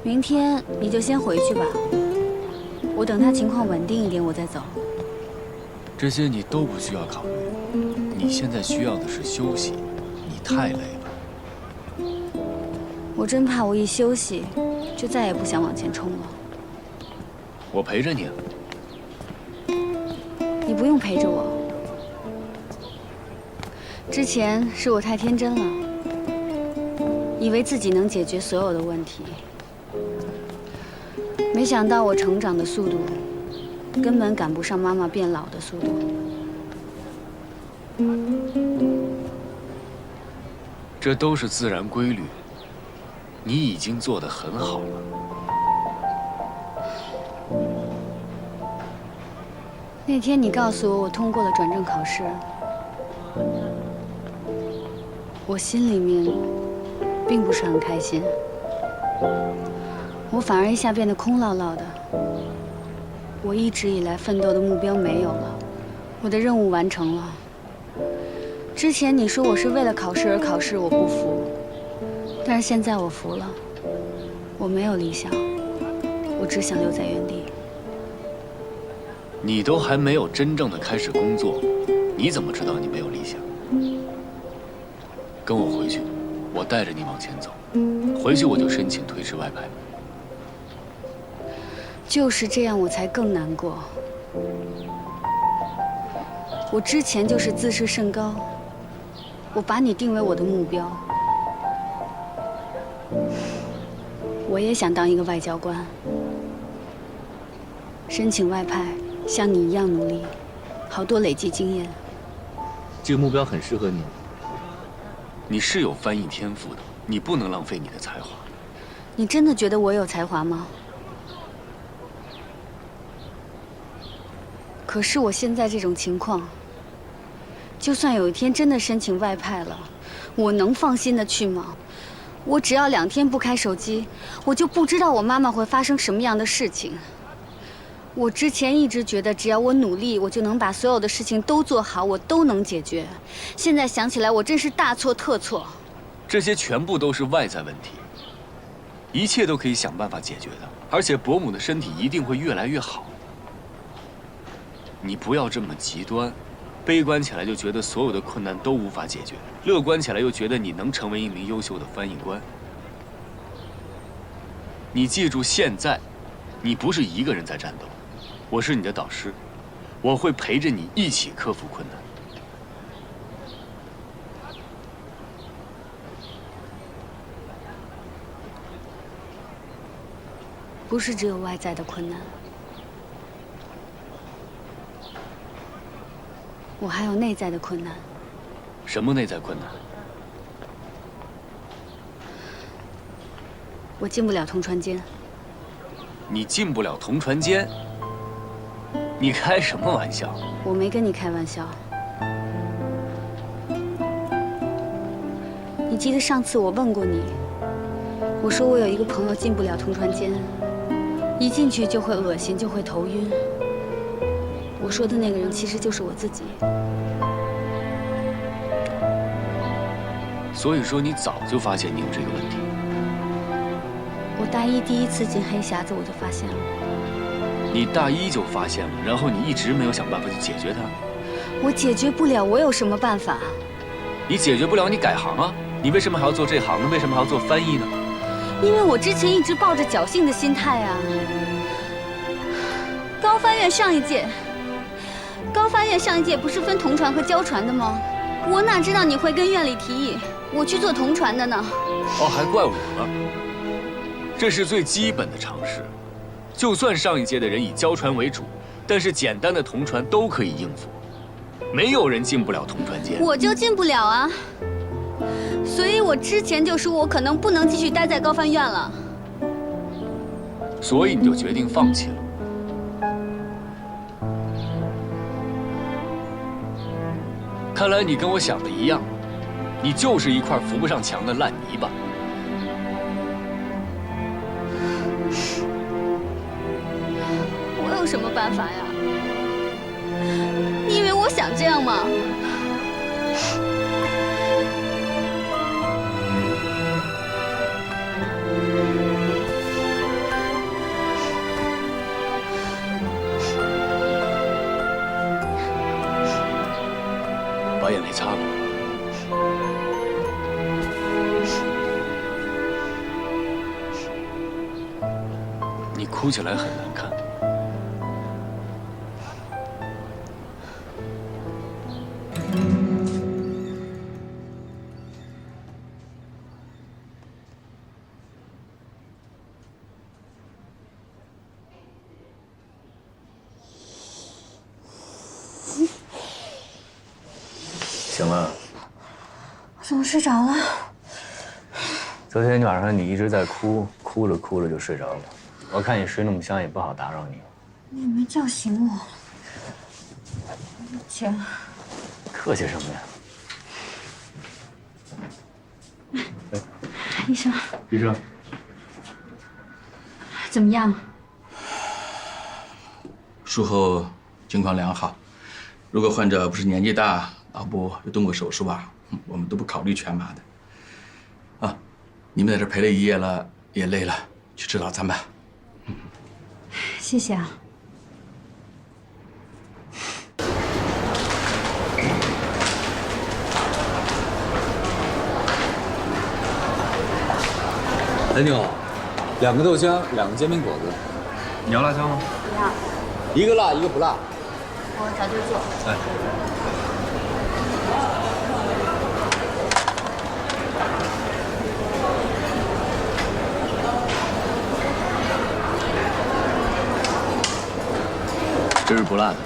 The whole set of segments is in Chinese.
明天你就先回去吧，我等他情况稳定一点，我再走。这些你都不需要考虑，你现在需要的是休息，你太累了。我真怕我一休息，就再也不想往前冲了。我陪着你啊。你不用陪着我。之前是我太天真了，以为自己能解决所有的问题，没想到我成长的速度根本赶不上妈妈变老的速度。这都是自然规律，你已经做得很好了。那天你告诉我通过了转正考试，我心里面并不是很开心，我反而一下变得空落落的。我一直以来奋斗的目标没有了，我的任务完成了。之前你说我是为了考试而考试，我不服，但是现在我服了。我没有理想，我只想留在原地。你都还没有真正的开始工作，你怎么知道你没有理想？跟我回去，我带着你往前走。回去我就申请推迟外派。就是这样，我才更难过。我之前就是自视甚高，我把你定为我的目标。我也想当一个外交官，申请外派，像你一样努力，好多累积经验。这个目标很适合你。你是有翻译天赋的，你不能浪费你的才华。你真的觉得我有才华吗？可是我现在这种情况，就算有一天真的申请外派了，我能放心的去吗？我只要2天不开手机，我就不知道我妈妈会发生什么样的事情。我之前一直觉得，只要我努力，我就能把所有的事情都做好，我都能解决。现在想起来，我真是大错特错。这些全部都是外在问题，一切都可以想办法解决的，而且伯母的身体一定会越来越好。你不要这么极端，悲观起来就觉得所有的困难都无法解决，乐观起来又觉得你能成为一名优秀的翻译官。你记住，现在你不是一个人在战斗，我是你的导师，我会陪着你一起克服困难。不是只有外在的困难，我还有内在的困难。什么内在困难？我进不了同船间。你进不了同船间？你开什么玩笑？我没跟你开玩笑。你记得上次我问过你，我说我有一个朋友进不了同船间，一进去就会恶心，就会头晕。我说的那个人其实就是我自己。所以说你早就发现你有这个问题。我大一第一次进黑匣子，我就发现了。你大一就发现了，然后你一直没有想办法去解决它。我解决不了，我有什么办法？你解决不了，你改行啊！你为什么还要做这行呢？为什么还要做翻译呢？因为我之前一直抱着侥幸的心态啊。高翻院上一届不是分同船和交船的吗？我哪知道你会跟院里提议我去做同船的呢？哦，还怪我了。这是最基本的常识。就算上一届的人以交船为主，但是简单的同船都可以应付，没有人进不了同船间。我就进不了啊。所以我之前就说我可能不能继续待在高翻院了。所以你就决定放弃了。看来你跟我想的一样，你就是一块扶不上墙的烂泥巴。我有什么办法呀？你以为我想这样吗？把眼泪擦了。你哭起来很难看。醒了。我怎么睡着了？昨天晚上你一直在哭，哭着哭着就睡着了。我看你睡那么香，也不好打扰你。你没叫醒我。姐，客气什么呀？医生，医生，怎么样？术后情况良好。如果患者不是年纪大，脑部又动过手术啊，我们都不考虑全麻的。啊，你们在这陪了一夜了，也累了，去吃早餐吧。谢谢啊。美女好，2个豆浆，2个煎饼果子。你要辣椒吗？不要，一个辣，一个不辣。我早就做。哎，这是不辣的。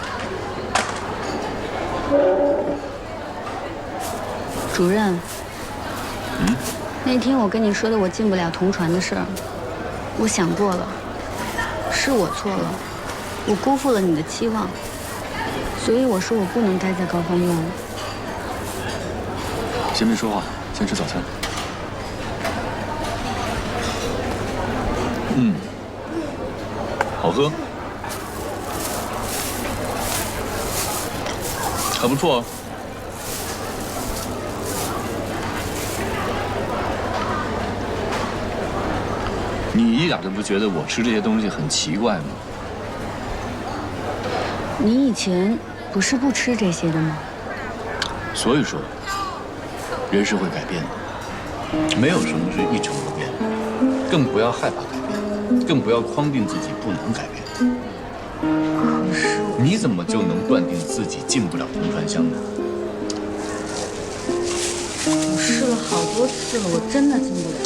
主任。那天我跟你说的我进不了同传的事儿，我想过了，是我错了，我辜负了你的期望，所以我说我不能待在高方院了。先别说话，先吃早餐。好喝，还不错。你一点都不觉得我吃这些东西很奇怪吗？你以前不是不吃这些的吗？所以说，人是会改变的，没有什么是一成不变的，更不要害怕改变，更不要框定自己不能改变。可是你怎么就能断定自己进不了同传香呢？我试了好多次了，我真的进不了。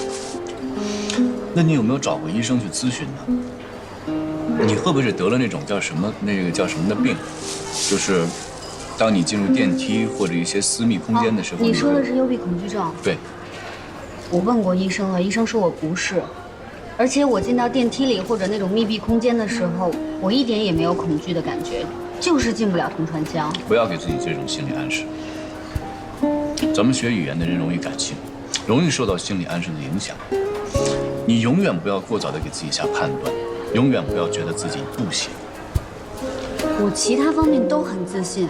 那你有没有找过医生去咨询呢？你会不会是得了那种叫什么的病？就是当你进入电梯或者一些私密空间的时候，你说的是幽闭恐惧症？对。我问过医生了，医生说我不是，而且我进到电梯里或者那种密闭空间的时候，我一点也没有恐惧的感觉，就是进不了同传香。不要给自己这种心理暗示。咱们学语言的人容易感性，容易受到心理暗示的影响。你永远不要过早的给自己下判断，永远不要觉得自己不行。我其他方面都很自信，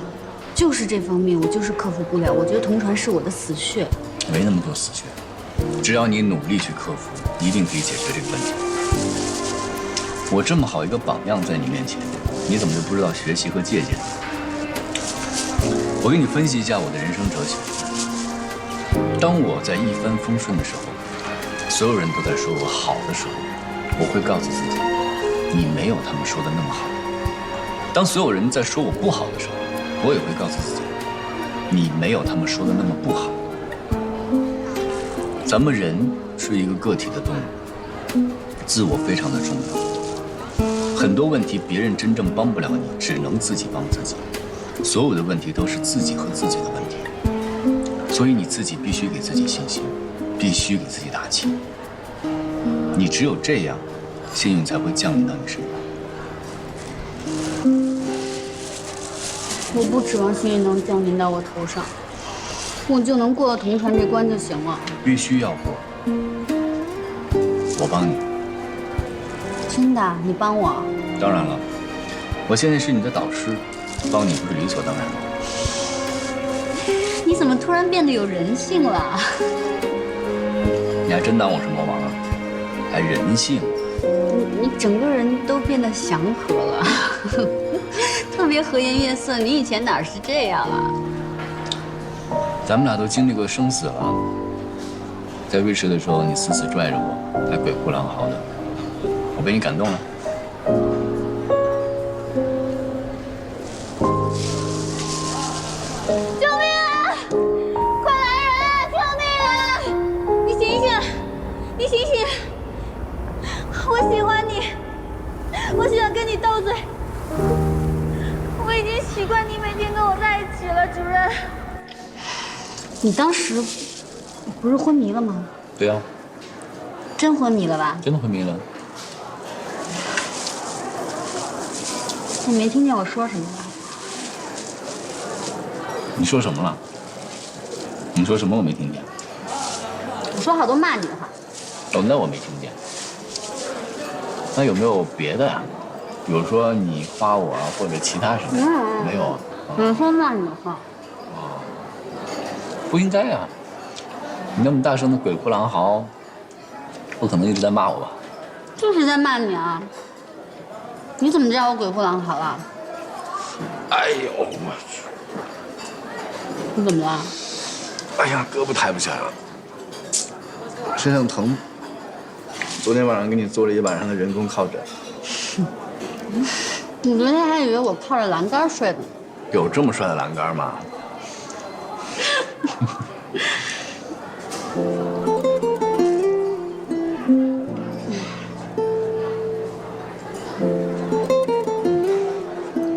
就是这方面我就是克服不了。我觉得同传是我的死穴。没那么多死穴，只要你努力去克服，一定可以解决这个问题。我这么好一个榜样在你面前，你怎么就不知道学习和借鉴呢？我给你分析一下我的人生哲学。当我在一帆风顺的时候，所有人都在说我好的时候，我会告诉自己，你没有他们说的那么好。当所有人在说我不好的时候，我也会告诉自己，你没有他们说的那么不好。咱们人是一个个体的动物，自我非常的重要。很多问题别人真正帮不了你，只能自己帮自己。所有的问题都是自己和自己的问题，所以你自己必须给自己信心，必须给自己打气。你只有这样，幸运才会降临到你身上。我不指望幸运能降临到我头上，我就能过了同传这关就行了。必须要过，我帮你。真的？你帮我？当然了，我现在是你的导师，帮你不是理所当然的。你怎么突然变得有人性了？你还真当我是魔王啊？还人性？你整个人都变得祥和了，特别和颜悦色。你以前哪是这样啊？咱们俩都经历过生死了。在瑞士的时候，你死死拽着我，还鬼哭狼嚎的，我被你感动了。救命啊！快来人啊！救命啊！你醒醒，你醒醒！我喜欢你，我想跟你斗嘴。我已经习惯你每天跟我在一起了，主任。你当时不是昏迷了吗？对啊，真昏迷了吧？真的昏迷了。你没听见我说什么吧？你说什么了？你说什么我没听见。我说好多骂你的话。哦，那我没听见。那有没有别的呀？比如说你夸我啊，或者其他什么？没有啊。我说骂你的话。不应该呀！你那么大声的鬼哭狼嚎，不可能一直在骂我吧？就是在骂你啊！你怎么知道我鬼哭狼嚎了？哎呦我去！你怎么了？哎呀，胳膊抬不起来了，身上疼。昨天晚上给你做了一晚上的人工靠枕。你昨天还以为我靠着栏杆睡呢。有这么帅的栏杆吗？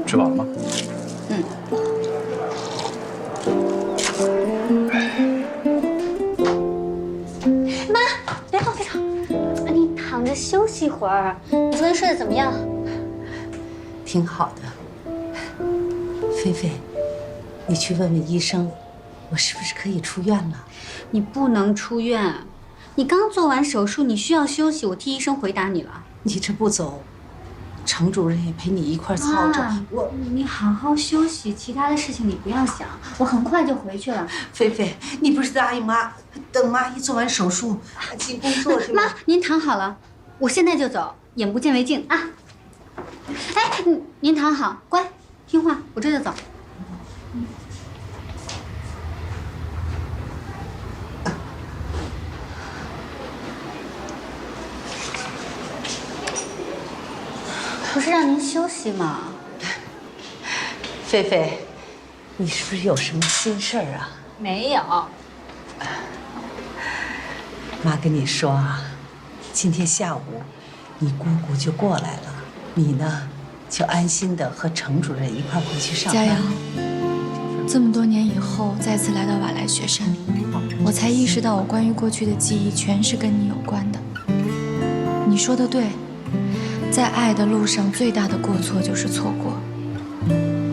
吃饱了吗？妈，别吵别吵，你躺着休息会儿。你昨天睡得怎么样？挺好的。菲菲，你去问问医生，我是不是可以出院了？你不能出院，你刚做完手术，你需要休息。我替医生回答你了。你这不走，程主任也陪你一块操着。你好好休息，其他的事情你不要想，我很快就回去了。菲菲，你不是答应妈，等妈一做完手术进工作去吗？妈，您躺好了，我现在就走，眼不见为净啊。哎，您躺好，乖，听话，我这就走。不是让您休息吗？菲菲，你是不是有什么心事儿啊？没有。妈跟你说啊，今天下午你姑姑就过来了，你呢就安心的和程主任一块回去上班。佳阳，这么多年以后再次来到瓦莱雪山，我才意识到我关于过去的记忆全是跟你有关的。你说的对，在爱的路上最大的过错就是错过。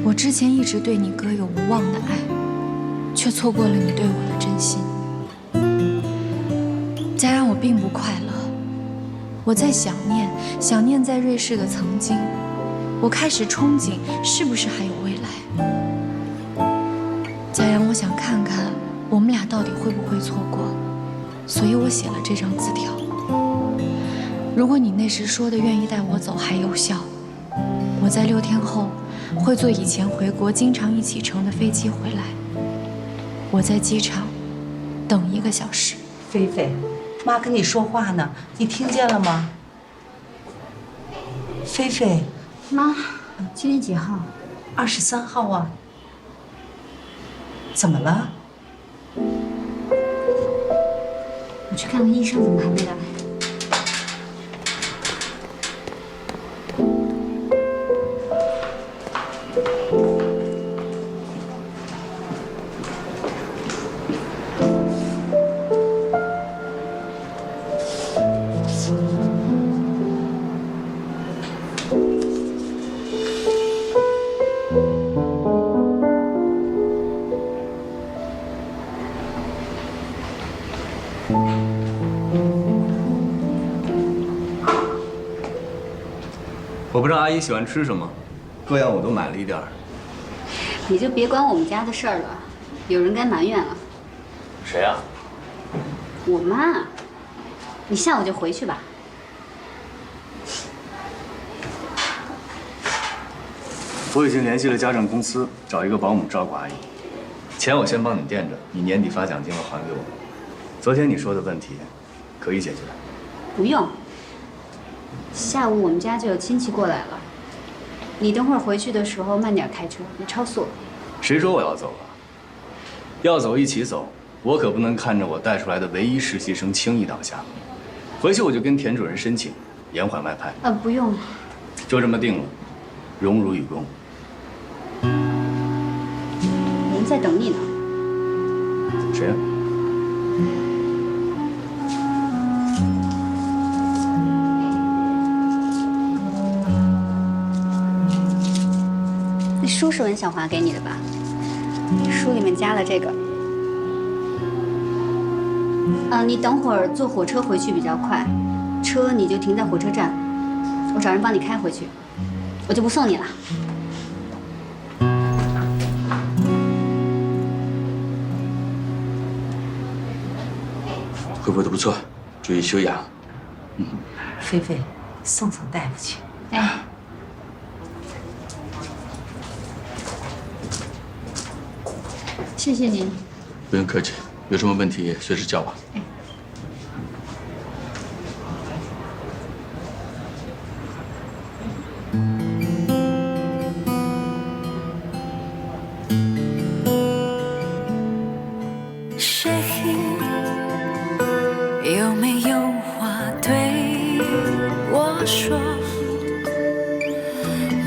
我之前一直对你哥有无望的爱，却错过了你对我的真心。佳阳，我并不快乐，我在想念在瑞士的曾经，我开始憧憬是不是还有未来。佳阳，我想看看我们俩到底会不会错过，所以我写了这张字条。如果你那时说的愿意带我走还有效，我在6天后会坐以前回国经常一起乘的飞机回来。我在机场等1个小时。菲菲，妈跟你说话呢，你听见了吗？菲菲，妈，今天几号23号啊。怎么了？我去看看医生怎么还没来。我不知道阿姨喜欢吃什么，各样我都买了一点儿。你就别管我们家的事儿了，有人该埋怨了。谁啊？我妈。你下午就回去吧。我已经联系了家政公司，找一个保姆照顾阿姨，钱钱我先帮你垫着，你年底发奖金了还给我。昨天你说的问题，可以解决。不用。下午我们家就有亲戚过来了，你等会儿回去的时候慢点开车，别超速。谁说我要走了？要走一起走，我可不能看着我带出来的唯一实习生轻易倒下。回去我就跟田主任申请延缓外派。不用。就这么定了，荣辱与共。人在等你呢。谁呀？那书是文小华给你的吧？书里面加了这个。你等会儿坐火车回去比较快，车你就停在火车站，我找人帮你开回去，我就不送你了。恢复的不错，注意休养。菲菲，送大夫去。哎。谢谢您。不用客气，有什么问题随时叫我。有没有话对我说？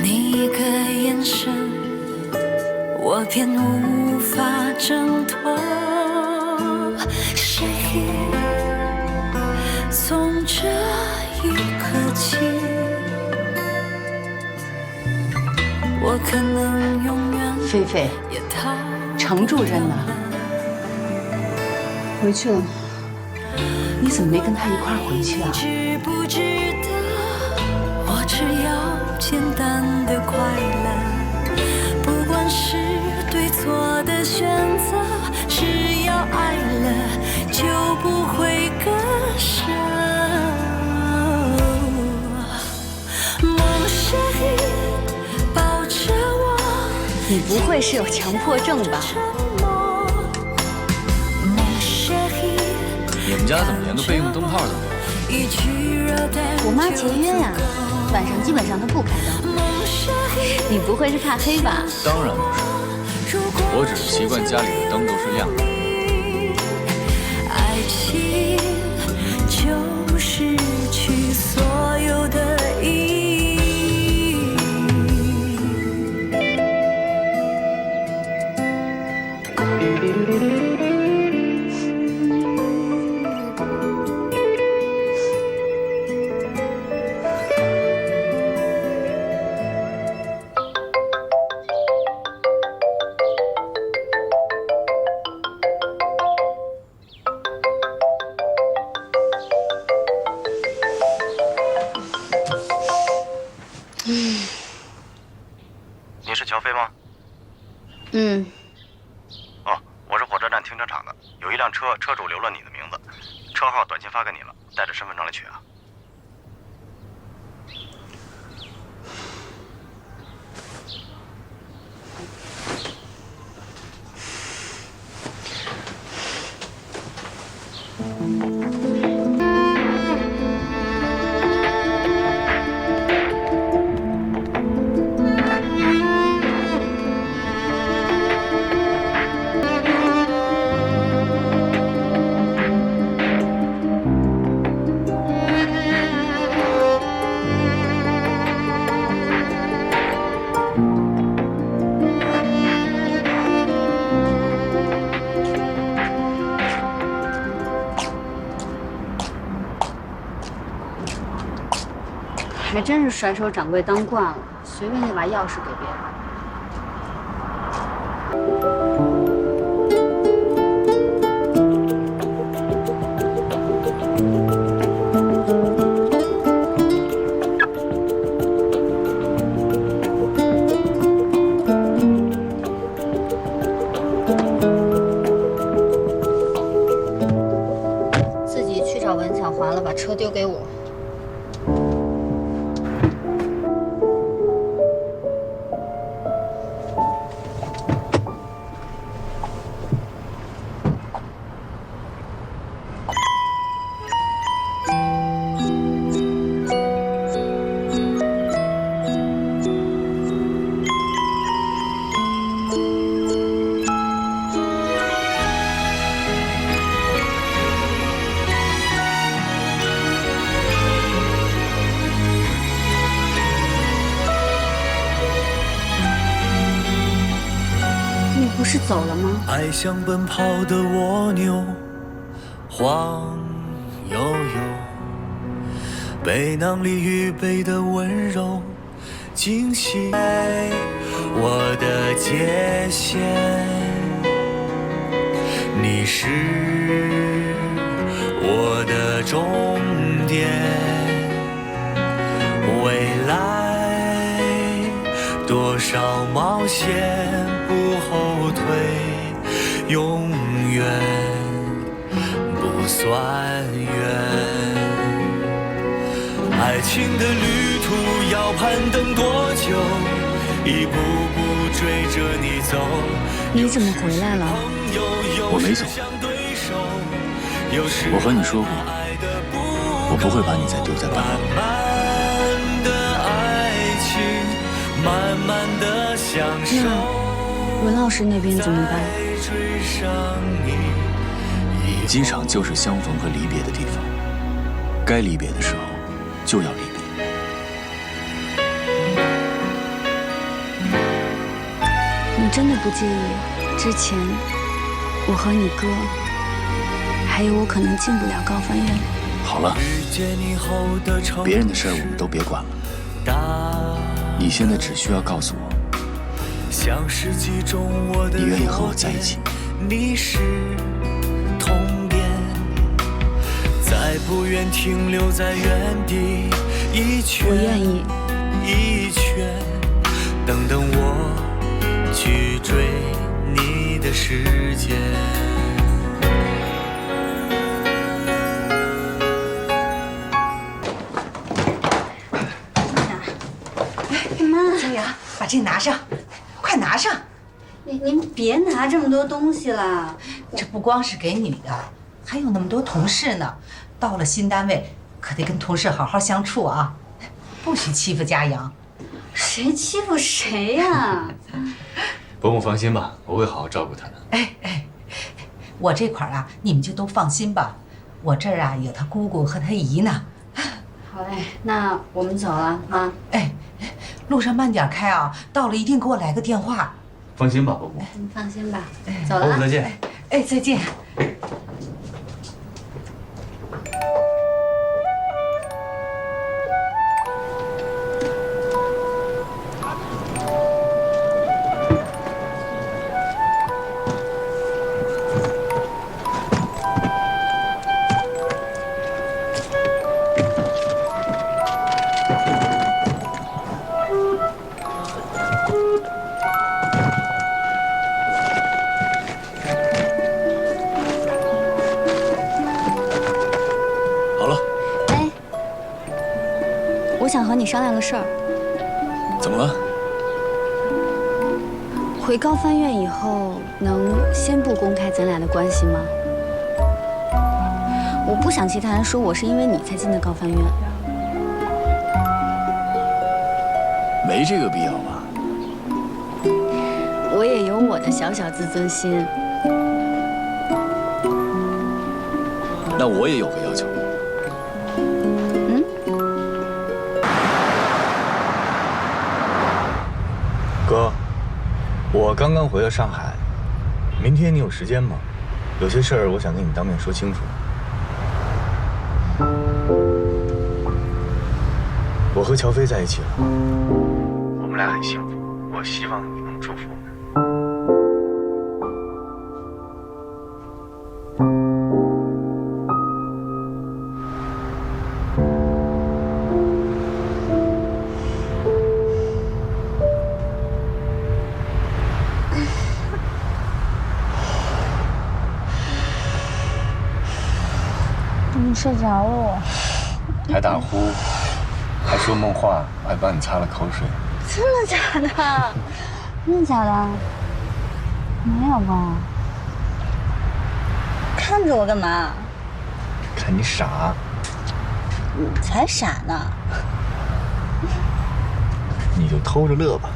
你一个眼神，我便无法挣脱。谁送这一颗情？我可能永远菲菲，程主任呢？回去了。你怎么没跟他一块儿回去啊？值不值得？我只要简单的快乐，不管是对错的选择，只要爱了就不会割舍。梦谁抱着我？你不会是有强迫症吧？你们家怎么连个备用灯泡都没有？我妈节约呀，晚上基本上都不开灯。你不会是怕黑吧？当然不是，我只是习惯家里的灯都是亮的。爱情就失去所有的意义。你是乔飞吗？嗯。哦，我是火车站停车场的，有一辆车，车主留了你的名字，车号短信发给你了，带着身份证来取啊。还真是甩手掌柜当惯了，随便就把钥匙给别人。自己去找文小华了，把车丢给我。是走了吗？爱像奔跑的蜗牛，晃悠悠，背囊里预备的温柔，惊喜我的界限。你是我的终点，未来多少冒险不后退，永远不算远。爱情的旅途要攀登多久？一步步追着你走。你怎么回来了？我没走。我和你说过，我不会把你再丢在半路。那文老师那边怎么办？机场就是相逢和离别的地方，该离别的时候就要离别。你真的不介意之前我和你哥，还有我可能进不了高翻院？好了，别人的事儿我们都别管了。你现在只需要告诉我，你愿意和我在一起。你是痛点，再不愿停留在原地，一圈我愿意一圈，等等我去追你的时间。妈，江阳，把这拿上，快拿上！您别拿这么多东西了。这不光是给你的，还有那么多同事呢。到了新单位，可得跟同事好好相处啊，不许欺负家阳。谁欺负谁呀？伯母放心吧，我会好好照顾他的。哎，我这块儿啊，你们就都放心吧。我这儿啊有他姑姑和他姨呢。好嘞，那我们走了，妈。哎，路上慢点开啊，到了一定给我来个电话。放心吧，伯母。你放心吧，走了。伯母再见。哎，再见。我想和你商量个事儿。怎么了？回高翻院以后，能先不公开咱俩的关系吗？我不想其他人说我是因为你才进的高翻院。没这个必要吧？我也有我的小小自尊心。那我也有个要求。哥，我刚刚回了上海，明天你有时间吗？有些事儿我想跟你当面说清楚。我和乔飞在一起了，我们俩很幸福，我希望你能祝福我们。你睡着了我，还打呼，还说梦话，我还帮你擦了口水。真的假的？真的假的？没有吧？看着我干嘛？看你傻。你才傻呢！你就偷着乐吧。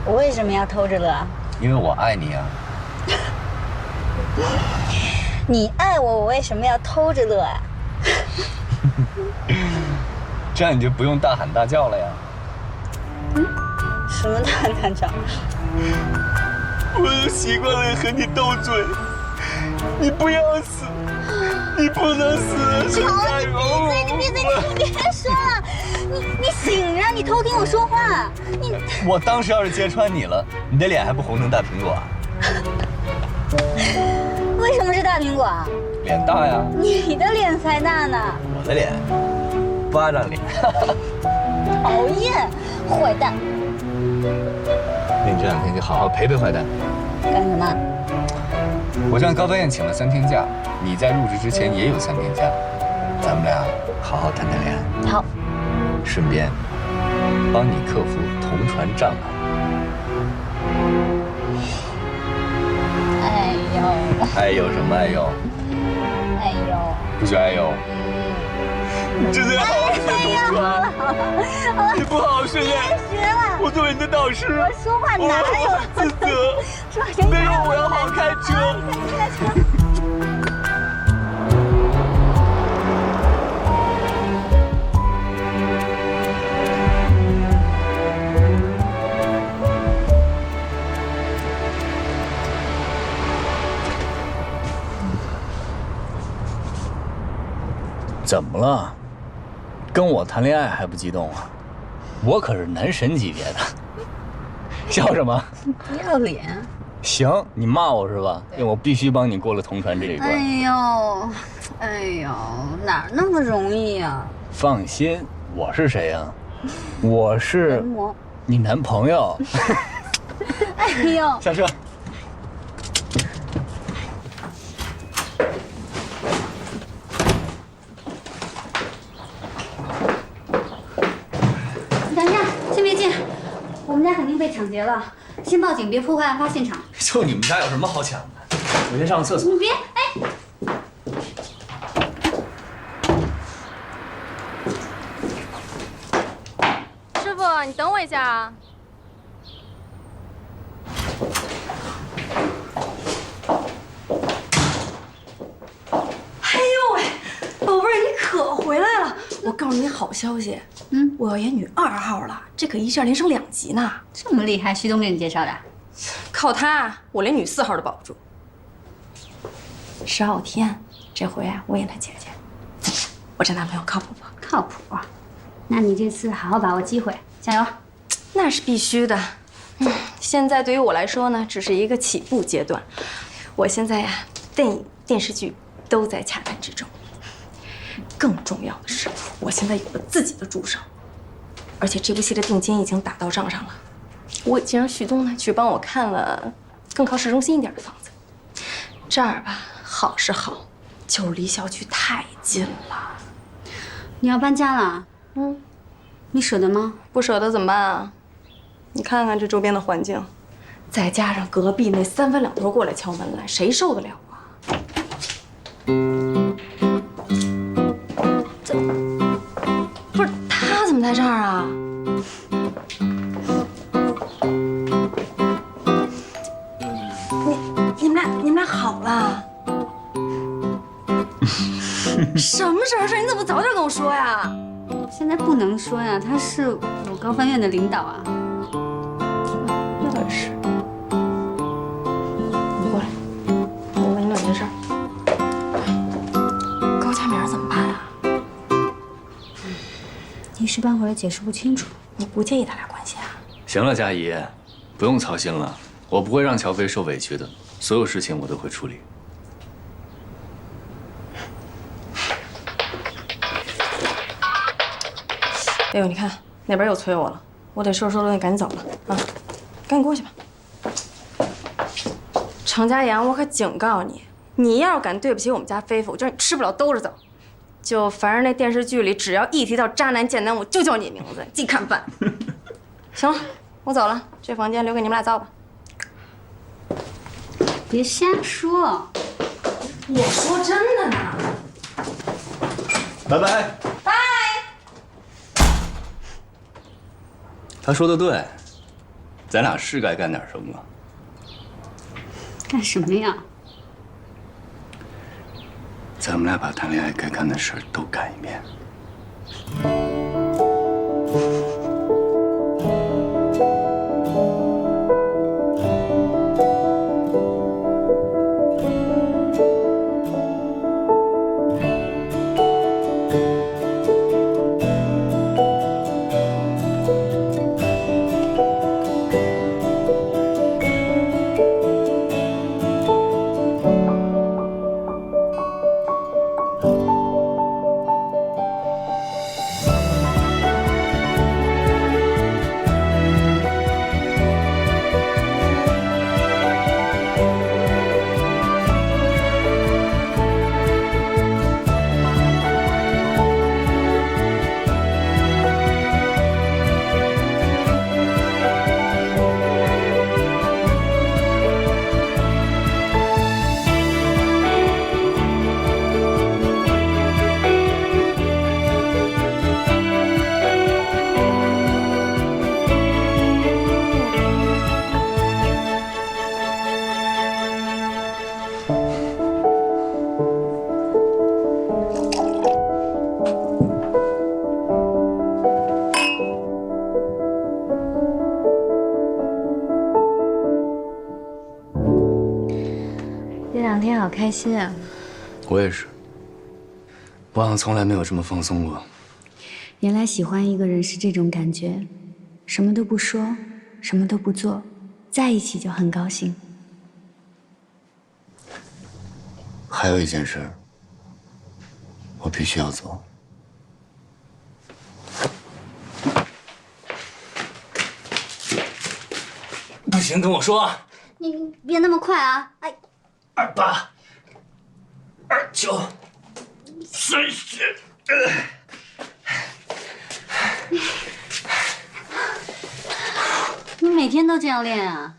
我为什么要偷着乐？因为我爱你啊。你爱我，我为什么要偷着乐啊？这样你就不用大喊大叫了呀。什么大喊大叫？我都习惯了和你斗嘴。你不要死，你不能死，沈佳蓉！你别再说了，你醒着，你偷听我说话，你。我当时要是揭穿你了，你的脸还不红成大苹果啊？为什么是大苹果？脸大呀。你的脸才大呢。我的脸，巴掌脸。讨厌，坏蛋！那你这2天就好好陪陪坏蛋。干什么？我让高端燕请了3天假，你在入职之前也有3天假，咱们俩好好谈谈恋爱。好，顺便帮你克服同船障碍。哎呦，哎呦什么哎呦？哎呦，不许哎呦！你真的要好好学同船，你不好好训练，学了。我作为你的导师，我说话哪有自责？没有，我要好好开车。开车。怎么了？跟我谈恋爱还不激动啊？我可是男神级别的。笑什么？不要脸！行，你骂我是吧？因为我必须帮你过了同船这一关。哎呦，哪那么容易啊？放心，我是谁呀？我是你男朋友。哎呦，下车。等一下，先别进，我们家肯定被抢劫了，先报警，别破坏案发现场。就你们家有什么好抢的？我先上个厕所。你别，师傅，你等我一下啊。哎呦喂，宝贝儿，你可回来了！我告诉你好消息，我要演女2号了，这可一下连升2级呢。这么厉害，旭东给你介绍的？靠他，我连女4号都保不住。10号天，这回我也来姐姐。我这男朋友靠谱不？靠谱。那你这次好好把握机会，加油！那是必须的。现在对于我来说呢，只是一个起步阶段。我现在呀，电影、电视剧都在洽谈之中。更重要的是，我现在有了自己的助手，而且这部戏的定金已经打到账上了。我已经让旭东呢去帮我看了更靠市中心一点的房子。这儿吧，好是好，就是离小区太近了。你要搬家了？你舍得吗？不舍得怎么办啊？你看看这周边的环境，再加上隔壁那3番2头过来敲门来，谁受得了啊？这不是他怎么在这儿啊？你们俩好了？什么时候事？你怎么早点跟我说呀？现在不能说呀，他是我高翻院的领导啊。那倒也是。你过来，我问你2件事。高佳明怎么办啊？一时半会儿解释不清楚。你不介意他俩关系啊？行了，佳怡，不用操心了，我不会让乔飞受委屈的，所有事情我都会处理。哎呦，你看那边又催我了，我得收拾收拾东西，赶紧走了啊！赶紧过去吧。程家阳，我可警告你，你要是敢对不起我们家飞飞，我就让你吃不了兜着走。就凡是那电视剧里，只要一提到渣男贱男，我就叫你名字，记看办。行了，我走了，这房间留给你们俩造吧。别瞎说，我说真的呢。拜拜。拜。他说的对，咱俩是该干点什么了。干什么呀？咱们俩把谈恋爱该干的事儿都干一遍。开心啊！我也是，我好像从来没有这么放松过。原来喜欢一个人是这种感觉，什么都不说，什么都不做，在一起就很高兴。还有一件事，我必须要走。不行，跟我说。你别那么快啊！哎28、29、30。你每天都这样练啊？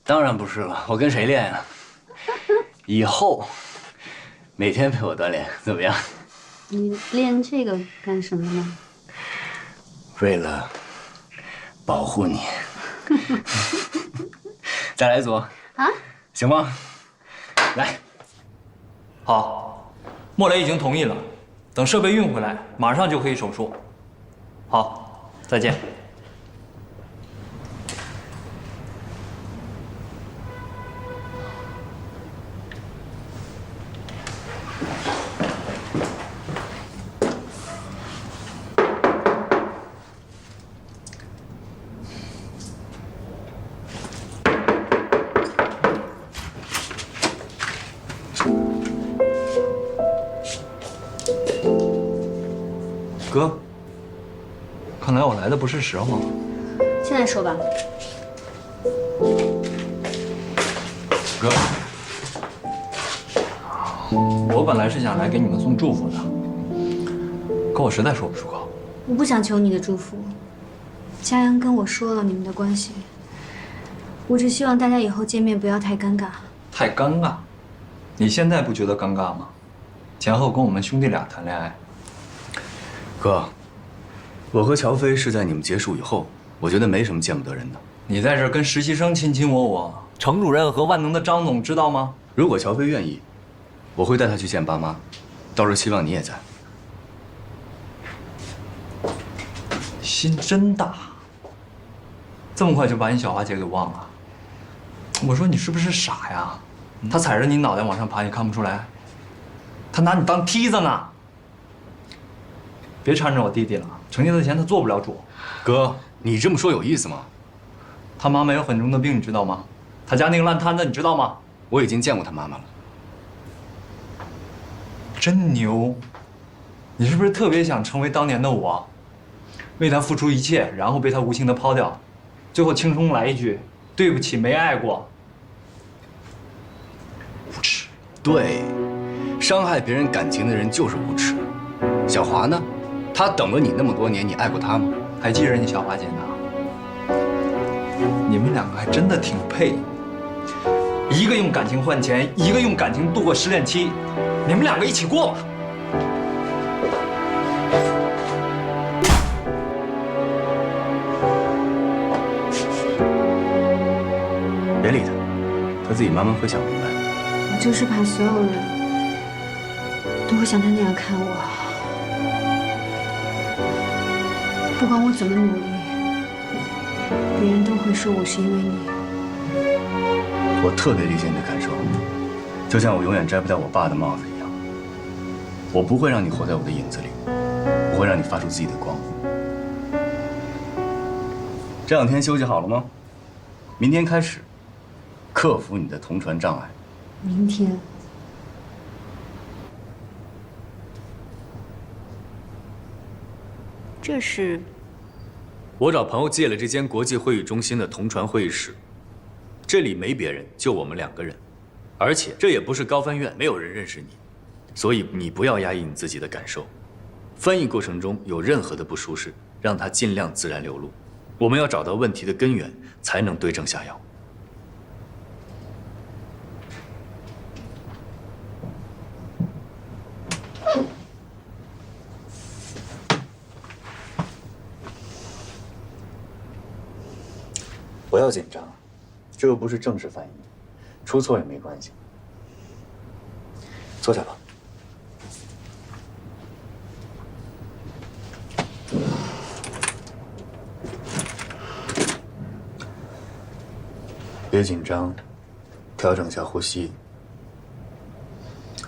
当然不是了，我跟谁练呀？以后每天陪我锻炼，怎么样？你练这个干什么呢？为了保护你。再来一组啊？行吗？来。好，莫雷已经同意了，等设备运回来，马上就可以手术。好，再见。哥，看来我来的不是时候。现在说吧。哥，我本来是想来给你们送祝福的，可我实在说不出口。我不想求你的祝福。佳阳跟我说了你们的关系，我只希望大家以后见面不要太尴尬。太尴尬？你现在不觉得尴尬吗？前后跟我们兄弟俩谈恋爱。哥，我和乔飞是在你们结束以后，我觉得没什么见不得人的。你在这儿跟实习生卿卿我我，程主任和万能的张总知道吗？如果乔飞愿意，我会带他去见爸妈，到时候希望你也在。心真大，这么快就把你小花姐给忘了？我说你是不是傻呀？他踩着你脑袋往上爬，你看不出来？他拿你当梯子呢。别缠着我弟弟了，程家的钱他做不了主。哥，你这么说有意思吗？他妈妈有很重的病，你知道吗？他家那个烂摊子，你知道吗？我已经见过他妈妈了。真牛！你是不是特别想成为当年的我，为他付出一切，然后被他无情的抛掉，最后轻松来一句“对不起，没爱过”？无耻！对，伤害别人感情的人就是无耻。小华呢？她等了你那么多年，你爱过她吗？还记着你小华姐呢？你们两个还真的挺配，一个用感情换钱，一个用感情度过失恋期，你们两个一起过吧。别理他，他自己慢慢会想明白。我就是怕所有人都会像他那样看我。不管我怎么努力，别人都会说我是因为你。我特别理解你的感受，就像我永远摘不掉我爸的帽子一样。我不会让你活在我的影子里，我会让你发出自己的光。这2天休息好了吗？明天开始，克服你的同传障碍。明天。这是。我找朋友借了这间国际会议中心的同传会议室，这里没别人，就我们2个人，而且这也不是高翻院，没有人认识你，所以你不要压抑你自己的感受。翻译过程中有任何的不舒适，让它尽量自然流露。我们要找到问题的根源，才能对症下药。不要紧张，这又不是正式翻译，出错也没关系。坐下吧。别紧张，调整下呼吸。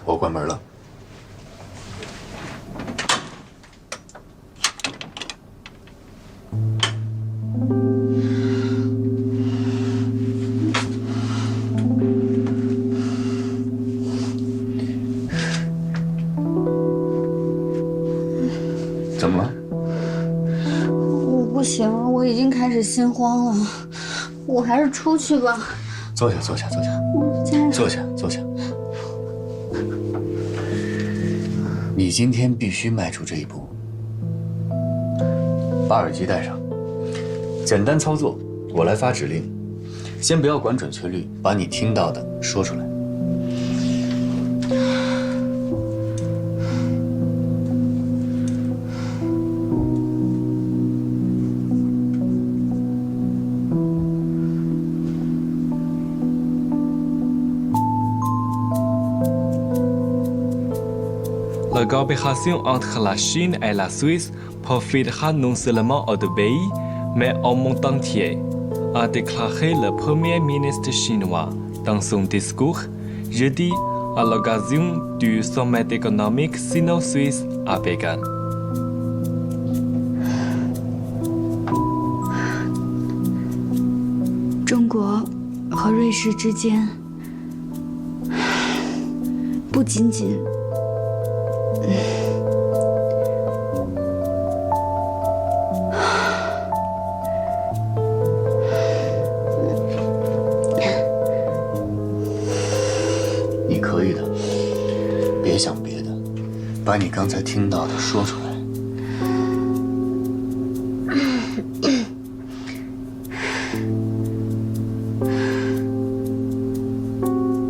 我关门了。怎么了？我不行了，我已经开始心慌了，我还是出去吧。坐下，坐下，坐下，坐下，坐下。你今天必须迈出这一步。把耳机戴上，简单操作，我来发指令。先不要管准确率，把你听到的说出来。La coopération entre la Chine et la Suisse profitera non seulement au pays, mais au monde entier, a déclaré le Premier ministre chinois dans son discours jeudi à l'occasion du sommet économique sino-suisse à Pékin. 中国和瑞士之间，不仅仅你可以的，别想别的，把你刚才听到的说出来。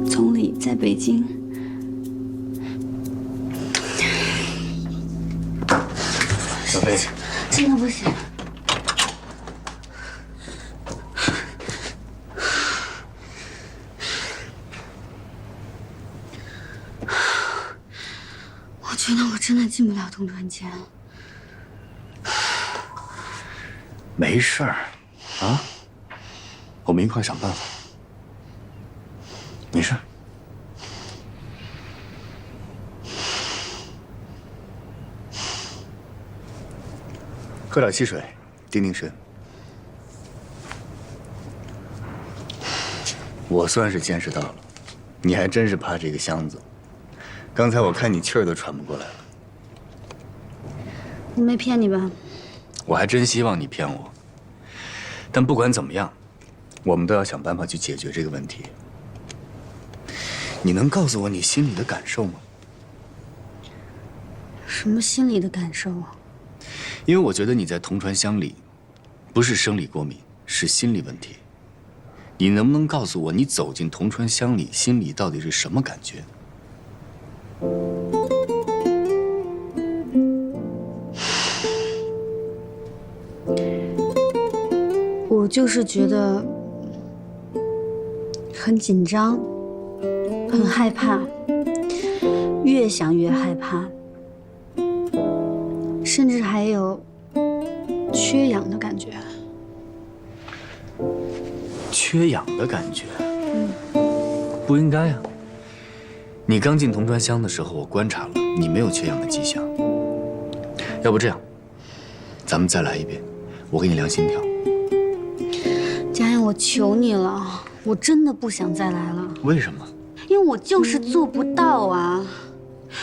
总理在北京。小飞，真的不行。我觉得我真的进不了同传监。没事儿，啊，我们一块儿想办法。没事儿。喝点汽水，定定神。我算是见识到了，你还真是怕这个箱子。刚才我看你气儿都喘不过来了。我没骗你吧？我还真希望你骗我。但不管怎么样，我们都要想办法去解决这个问题。你能告诉我你心里的感受吗？什么心理的感受啊？因为我觉得你在同传乡里，不是生理过敏，是心理问题。你能不能告诉我，你走进同传乡里，心里到底是什么感觉？我就是觉得很紧张，很害怕，越想越害怕，甚至还有缺氧的感觉。缺氧的感觉？不应该啊。你刚进同传乡的时候，我观察了，你没有缺氧的迹象。要不这样，咱们再来一遍，我给你量心跳。佳燕，我求你了，我真的不想再来了。为什么？因为我就是做不到啊！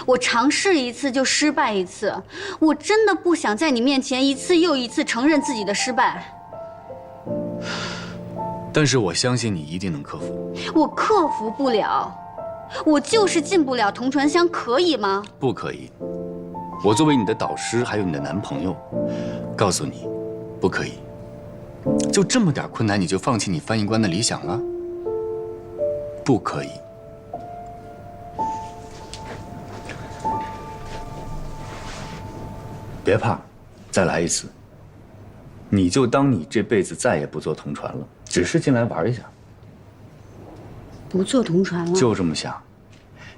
我尝试一次就失败一次，我真的不想在你面前一次又一次承认自己的失败。但是我相信你一定能克服。我克服不了，我就是进不了同传乡，可以吗？不可以。我作为你的导师，还有你的男朋友，告诉你，不可以。就这么点困难，你就放弃你翻译官的理想了？不可以。别怕，再来一次。你就当你这辈子再也不坐同船了，只是进来玩一下。不坐同船了？就这么想，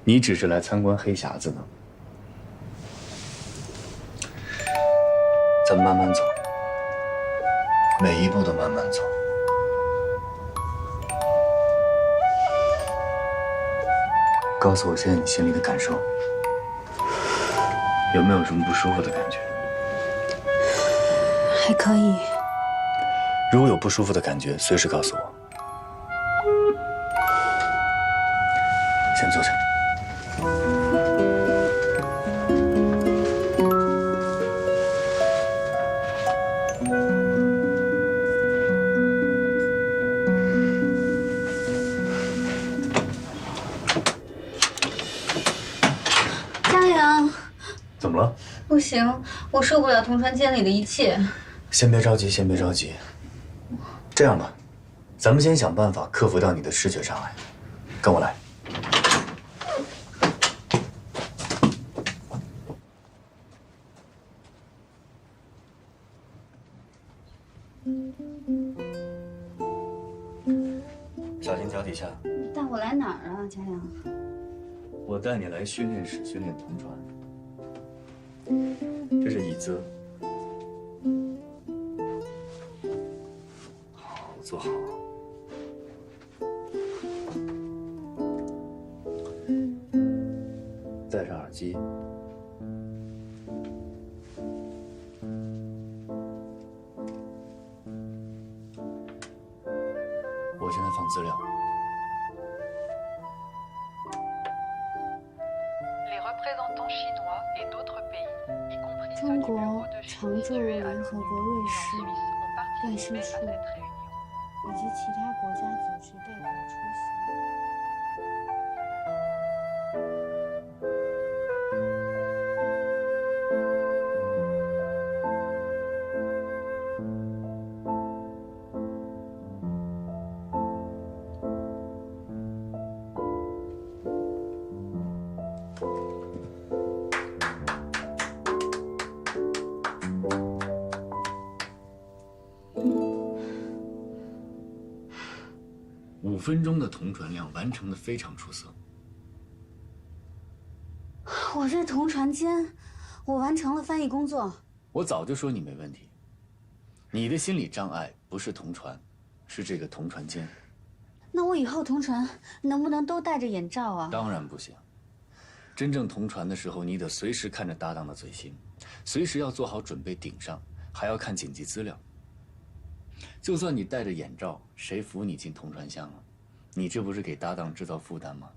你只是来参观黑匣子的。咱们慢慢走，每一步都慢慢走。告诉我现在你心里的感受，有没有什么不舒服的感觉？还可以。如果有不舒服的感觉，随时告诉我。先坐下。张扬，怎么了？不行，我受不了同船间里的一切。先别着急，先别着急。这样吧，咱们先想办法克服掉你的视觉障碍，跟我来。小心脚底下。带我来哪儿啊，佳阳？我带你来训练室训练同船。这是椅子，好，坐好。戴上耳机。我现在放资料。中国常驻联合国瑞士办事处以及其他国家组织代表出席。5分钟的同船量完成的非常出色。我在同船间，我完成了翻译工作。我早就说你没问题。你的心理障碍不是同船，是这个同船间。那我以后同船能不能都戴着眼罩啊？当然不行。真正同船的时候，你得随时看着搭档的嘴型，随时要做好准备顶上，还要看紧急资料。就算你戴着眼罩，谁扶你进同船箱啊？你这不是给搭档制造负担吗？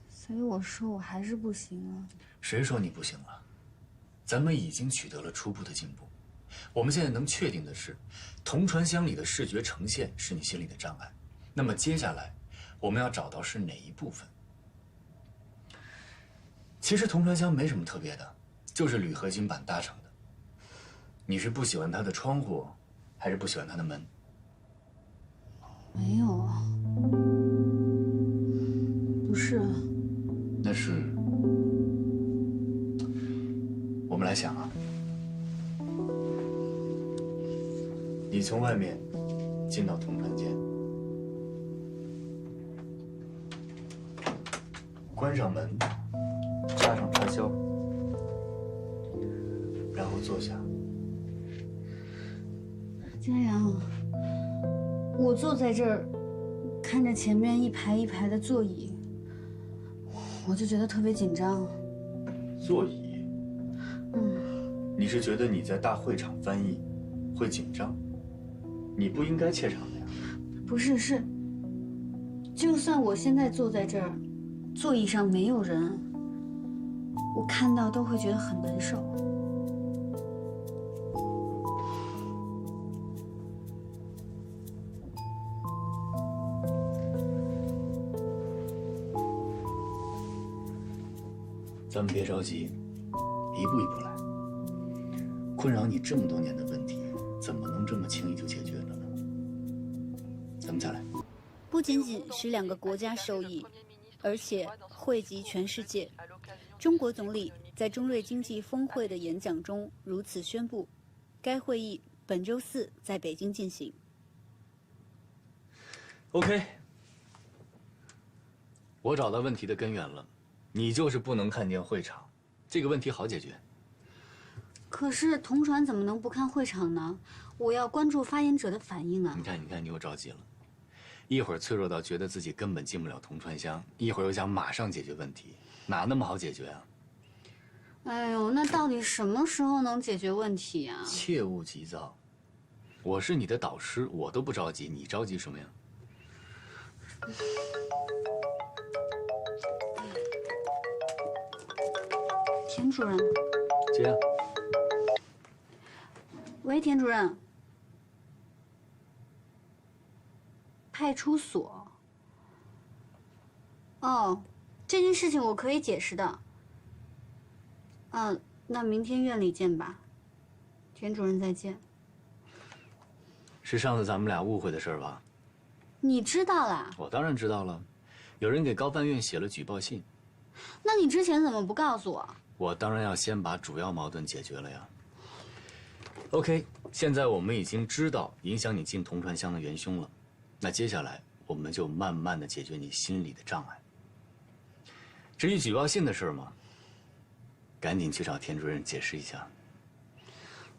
所以我说我还是不行啊。谁说你不行了？咱们已经取得了初步的进步。我们现在能确定的是，同船箱里的视觉呈现是你心里的障碍。那么接下来，我们要找到是哪一部分。其实同船箱没什么特别的，就是铝合金板搭成的。你是不喜欢它的窗户，还是不喜欢它的门？没有啊，不是啊。那是，我们来想啊，你从外面进到同船间，关上门，插上插销，然后坐下。佳阳，我坐在这儿，看着前面一排一排的座椅，我就觉得特别紧张。座椅？你是觉得你在大会场翻译会紧张？你不应该怯场的呀。不是，是，就算我现在坐在这儿，座椅上没有人，我看到都会觉得很难受。咱们别着急，一步一步来。困扰你这么多年的问题，怎么能这么轻易就解决了呢？咱们再来。不仅仅使2个国家受益，而且惠及全世界。中国总理在中瑞经济峰会的演讲中如此宣布。该会议本周4在北京进行。OK， 我找到问题的根源了。你就是不能看见会场，这个问题好解决。可是同船怎么能不看会场呢？我要关注发言者的反应啊！你看，你又着急了。一会儿脆弱到觉得自己根本进不了铜川乡，一会儿又想马上解决问题，哪那么好解决啊？哎呦，那到底什么时候能解决问题呀？切勿急躁，我是你的导师，我都不着急，你着急什么呀？田主任，接啊。喂，田主任。派出所。哦，这件事情我可以解释的。那明天院里见吧。田主任再见。是上次咱们俩误会的事儿吧？你知道啦？我当然知道了，有人给高范院写了举报信。那你之前怎么不告诉我？我当然要先把主要矛盾解决了呀。OK， 现在我们已经知道影响你进铜川乡的元凶了，那接下来我们就慢慢的解决你心里的障碍。至于举报信的事嘛，赶紧去找田主任解释一下。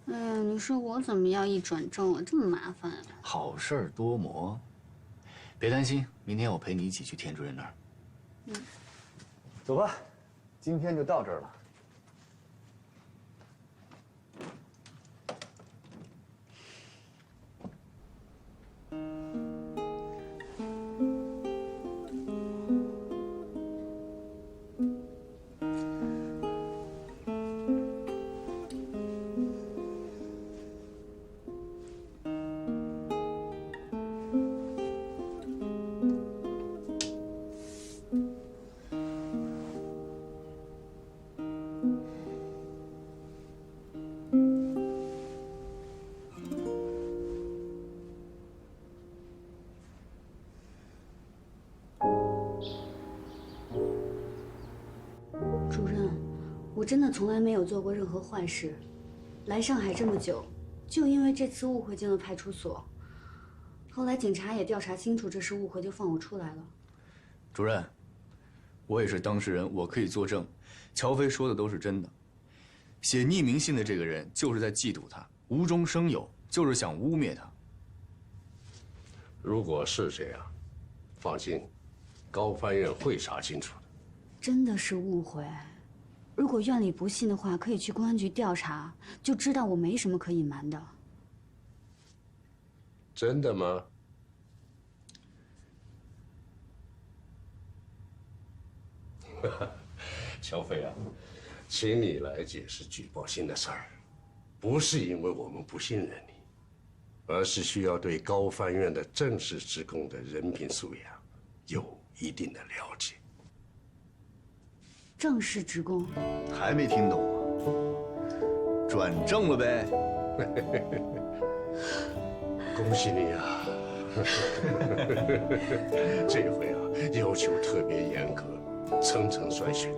哎呀，你说我怎么样一转正了，这么麻烦啊？好事儿多磨，别担心，明天我陪你一起去田主任那儿。走吧，今天就到这儿了。我真的从来没有做过任何坏事，来上海这么久，就因为这次误会进了派出所。后来警察也调查清楚这是误会，就放我出来了。主任，我也是当事人，我可以作证，乔飞说的都是真的。写匿名信的这个人就是在嫉妒他，无中生有，就是想污蔑他。如果是这样，放心，高番院会查清楚的。真的是误会。如果院里不信的话，可以去公安局调查，就知道我没什么可隐瞒的。真的吗？乔飞啊，请你来解释举报信的事儿，不是因为我们不信任你，而是需要对高番院的正式职工的人品素养有一定的了解。正式职工还没听懂啊？转正了呗！恭喜你啊！这回啊，要求特别严格，层层筛选。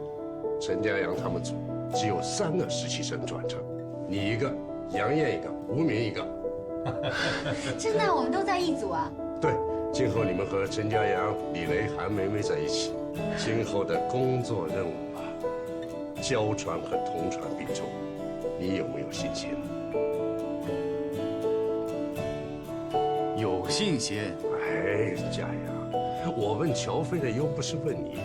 陈家阳他们组只有3个实习生转正，你一个，杨艳一个，吴明一个。真的，我们都在一组啊？对，今后你们和陈家阳、李雷、韩梅梅在一起，今后的工作任务啊，交船和同船并重，你有没有信心？有信心。哎，家阳，我问乔飞的又不是问你，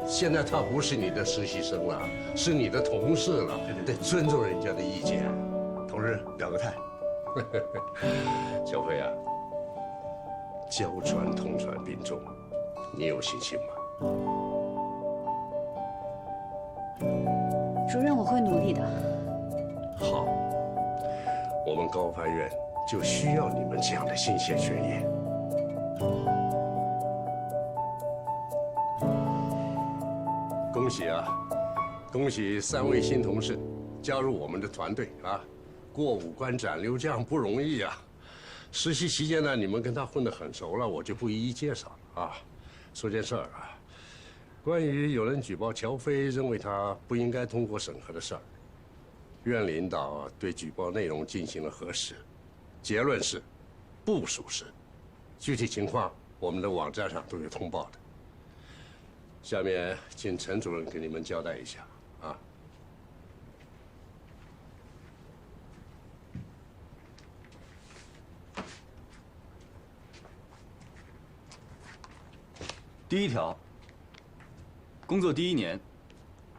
现在他不是你的实习生了，是你的同事了，得尊重人家的意见。同志表个态。乔飞啊，交船同船并重，你有信心吗？主任，我会努力的。好，我们高番院就需要你们这样的新鲜血液。恭喜啊！恭喜3位新同事加入我们的团队啊！过5关斩6将不容易啊！实习期间呢，你们跟他混得很熟了，我就不一一介绍了啊。说件事儿啊，关于有人举报乔飞认为他不应该通过审核的事儿，院领导对举报内容进行了核实，结论是不属实。具体情况我们的网站上都有通报的。下面请陈主任给你们交代一下啊。第一条，工作第1年，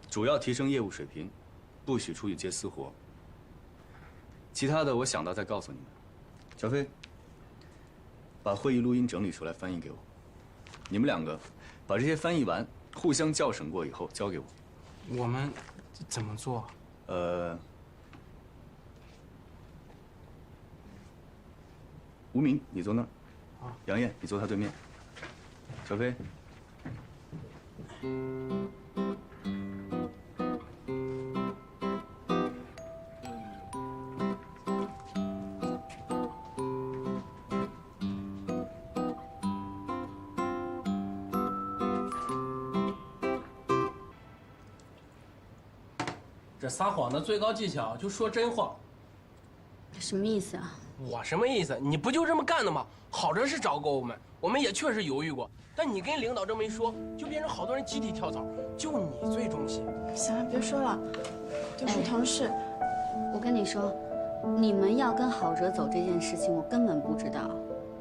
主要提升业务水平，不许出去接私活。其他的我想到再告诉你们。小飞，把会议录音整理出来翻译给我。你们2个把这些翻译完，互相校审过以后交给我。我们怎么做？吴明，你坐那儿。杨艳，你坐他对面。小飞。这撒谎的最高技巧就说真话。什么意思啊？我什么意思？你不就这么干的吗？好着是找过我们也确实犹豫过，但你跟领导这么一说，就变成好多人集体跳槽，就你最忠心。行了，别说了，都是同事。我跟你说，你们要跟郝哲走这件事情，我根本不知道。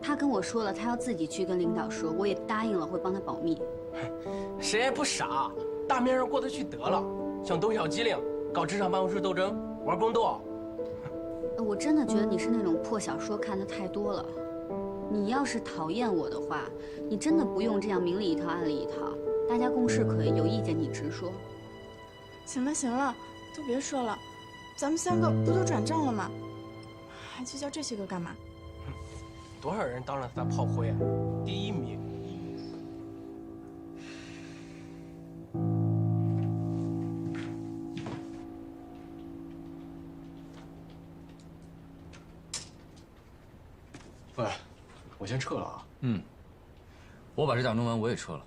他跟我说了，他要自己去跟领导说，我也答应了会帮他保密。谁也不傻，大面上过得去得了。像董小机灵，搞职场办公室斗争，玩宫斗。我真的觉得你是那种破小说看得太多了。你要是讨厌我的话，你真的不用这样明里一套暗里一套。大家共事可以，有意见你直说。行了行了，都别说了，咱们3个不都转正了吗？还计较这些个干嘛？多少人当着他炮灰啊！第1名。喂，我先撤了啊。我把这档弄完，我也撤了。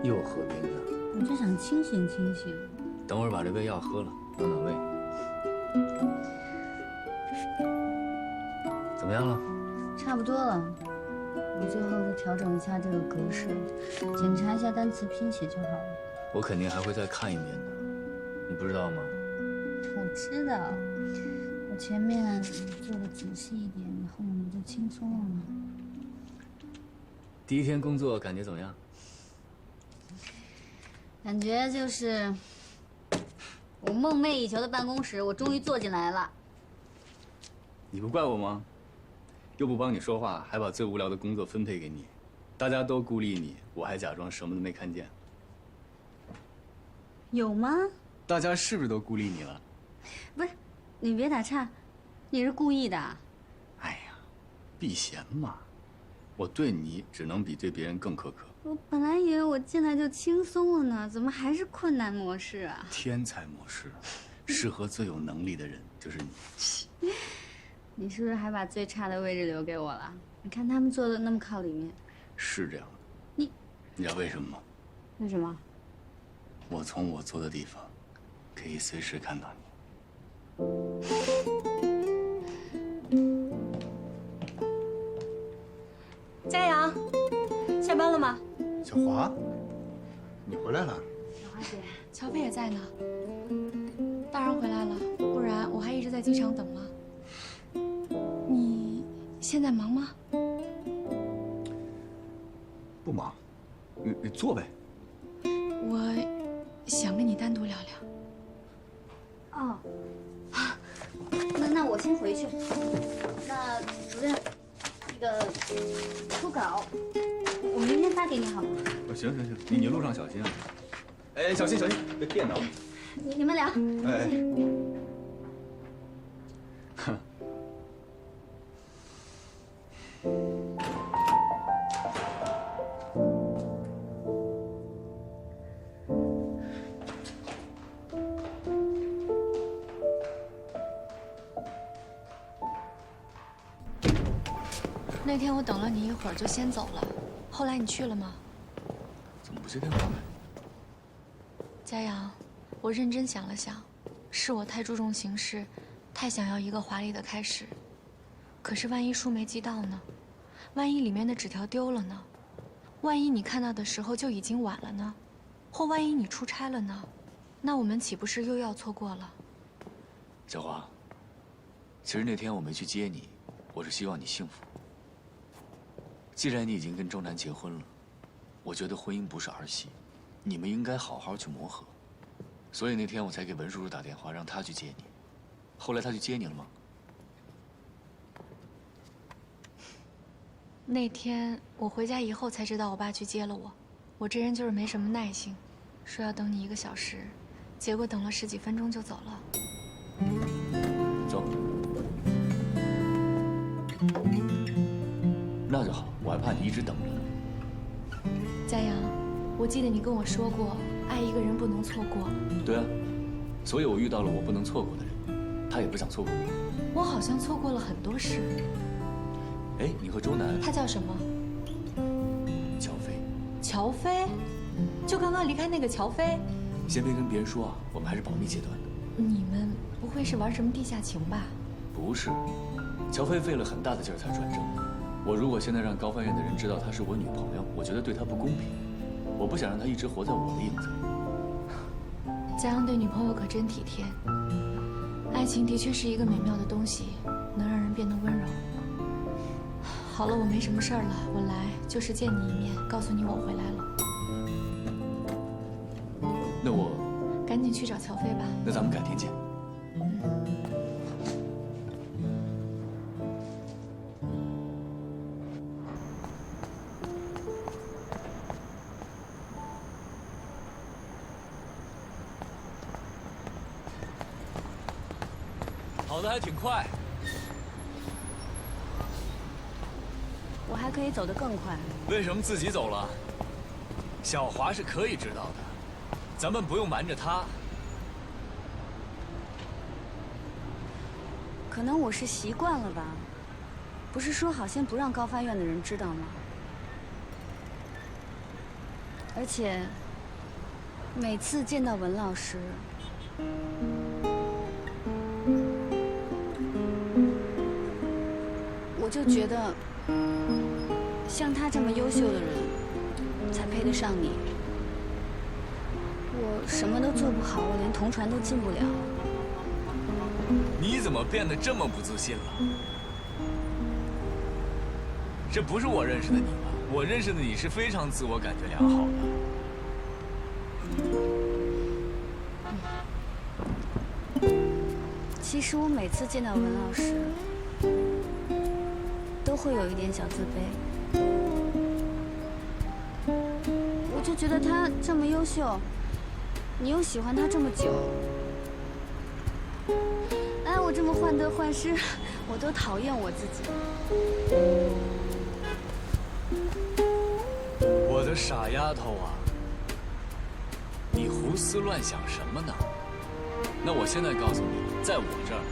又喝冰的，我就想清醒清醒。等会儿把这杯药喝了，暖暖胃。怎么样了？差不多了，我最后再调整一下这个格式，检查一下单词拼写就好了。我肯定还会再看一遍的，你不知道吗？我知道，我前面做的仔细一点，以后你就轻松了嘛。第1天工作感觉怎么样？感觉就是我梦寐以求的办公室，我终于坐进来了。你不怪我吗？又不帮你说话，还把最无聊的工作分配给你，大家都孤立你，我还假装什么都没看见。有吗？大家是不是都孤立你了？不是，你别打岔，你是故意的。哎呀，避嫌嘛，我对你只能比对别人更苛刻。我本来以为我进来就轻松了呢，怎么还是困难模式啊？天才模式，适合最有能力的人就是你。你是不是还把最差的位置留给我了？你看他们坐的那么靠里面。是这样的。你知道为什么吗？为什么？我从我坐的地方，可以随时看到你。佳阳，下班了吗？小华，你回来了。小华姐，乔飞也在呢。当然回来了，不然我还一直在机场等了。你现在忙吗？不忙，你坐呗。我想跟你单独聊聊。哦，那我先回去。那主任，那个初稿，我明天发给你好吗？行，你路上小心啊。哎，小心，别电到。你们俩。哎。哼。那天我等了你一会儿就先走了，后来你去了吗？怎么不接电话呢？佳阳，我认真想了想，是我太注重形式，太想要一个华丽的开始。可是万一书没寄到呢？万一里面的纸条丢了呢？万一你看到的时候就已经晚了呢？或万一你出差了呢？那我们岂不是又要错过了？小华，其实那天我没去接你，我是希望你幸福。既然你已经跟周南结婚了，我觉得婚姻不是儿戏，你们应该好好去磨合。所以那天我才给文叔叔打电话，让他去接你。后来他去接你了吗？那天我回家以后才知道我爸去接了我。我这人就是没什么耐性，说要等你1个小时，结果等了10几分钟就走了。走。那就好，我还怕你一直等着呢。佳阳，我记得你跟我说过，爱一个人不能错过。对啊，所以我遇到了我不能错过的人，他也不想错过我。我好像错过了很多事。哎，你和周南……他叫什么？乔飞。乔飞？就刚刚离开那个乔飞？先别跟别人说啊，我们还是保密阶段的。你们不会是玩什么地下情吧？不是，乔飞费了很大的劲儿才转正的。我如果现在让高翻院的人知道她是我女朋友，我觉得对她不公平。我不想让她一直活在我的影子里。佳阳对女朋友可真体贴。爱情的确是一个美妙的东西，能让人变得温柔。好了，我没什么事儿了，我来就是见你一面，告诉你我回来了。那我赶紧去找乔飞吧。那咱们改天见。跑得还挺快。我还可以走得更快。为什么自己走了？小华是可以知道的，咱们不用瞒着他。可能我是习惯了吧，不是说好先不让高发院的人知道吗？而且每次见到文老师，我就觉得像他这么优秀的人才配得上你。我什么都做不好，我连同船都进不了。你怎么变得这么不自信了？这不是我认识的你吧？我认识的你是非常自我感觉良好的。其实我每次见到文老师，都会有一点小自卑。我就觉得他这么优秀，你又喜欢他这么久。哎，我这么患得患失，我都讨厌我自己。我的傻丫头啊，你胡思乱想什么呢？那我现在告诉你，在我这儿，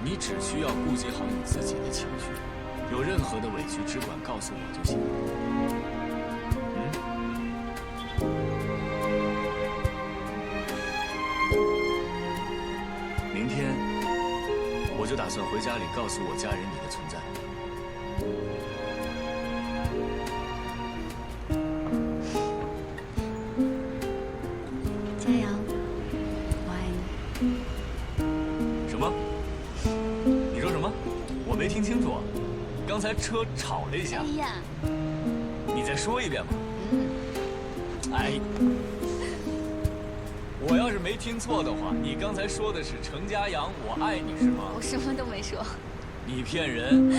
你只需要顾及好你自己的情绪，有任何的委屈只管告诉我就行。明天我就打算回家里告诉我家人你的存在。佳阳，我爱你。什么？你说什么？我没听清楚。刚才车吵了一下。哎呀，你再说一遍吧。哎。我要是没听错的话，你刚才说的是程家阳，我爱你是吗？我什么都没说。你骗人！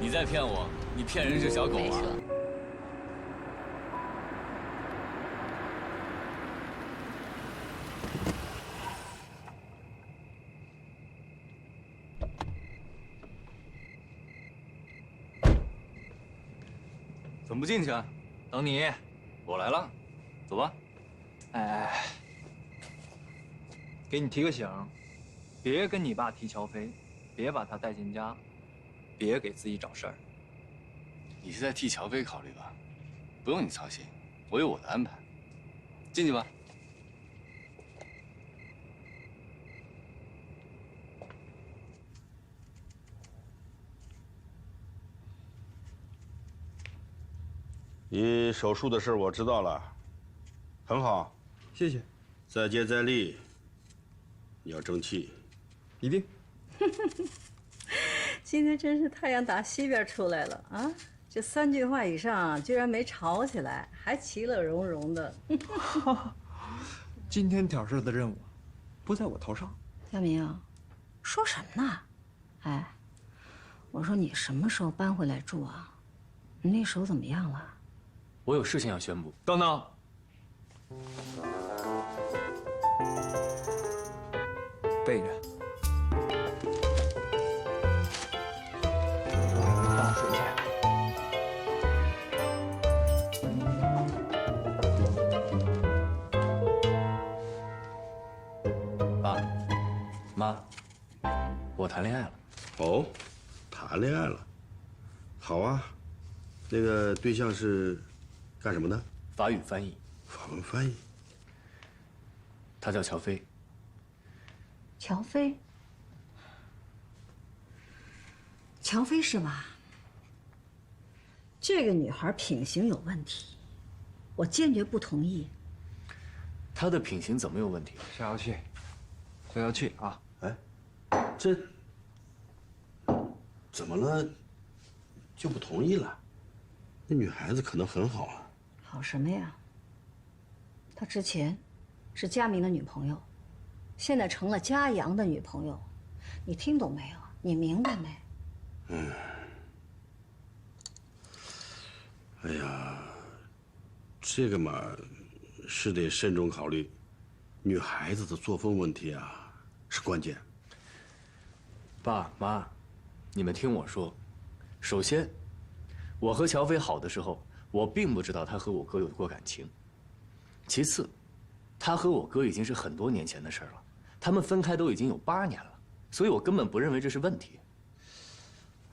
你在骗我！你骗人是小狗啊！怎么不进去啊？等你，我来了，走吧。哎。给你提个醒，别跟你爸提乔飞，别把他带进家，别给自己找事儿。你是在替乔飞考虑吧？不用你操心，我有我的安排。进去吧。你手术的事我知道了，很好，谢谢。再接再厉，你要争气，一定。今天真是太阳打西边出来了啊！这3句话以上居然没吵起来，还其乐融融的。今天挑事的任务不在我头上。佳明，说什么呢？哎，我说你什么时候搬回来住啊？你那手怎么样了？我有事情要宣布。等等，背着。倒水去。爸，妈，我谈恋爱了。哦，谈恋爱了，好啊。那个对象是干什么的？法语翻译。法文翻译。他叫乔飞。乔飞。乔飞是吧？这个女孩品行有问题，我坚决不同意。她的品行怎么有问题？下要去，下要去啊！哎，这怎么了？就不同意了？那女孩子可能很好啊。好什么呀？她之前是佳明的女朋友，现在成了佳阳的女朋友，你听懂没有？你明白没？嗯。哎呀，这个嘛，是得慎重考虑。女孩子的作风问题啊，是关键。爸妈，你们听我说，首先，我和乔飞好的时候，我并不知道他和我哥有过感情。其次，他和我哥已经是很多年前的事了，他们分开都已经有8年了，所以我根本不认为这是问题。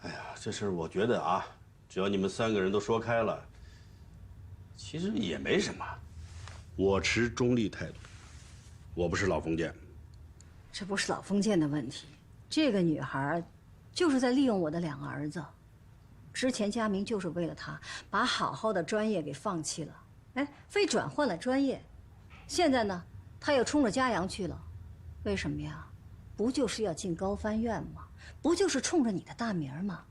哎呀，这事儿我觉得啊，只要你们3个人都说开了，其实也没什么。我持中立态度，我不是老封建。这不是老封建的问题，这个女孩就是在利用我的2个儿子。之前佳明就是为了她，把好好的专业给放弃了，哎，非转换了专业。现在呢，他又冲着佳阳去了，为什么呀？不就是要进高翻院吗？不就是冲着你的大名吗？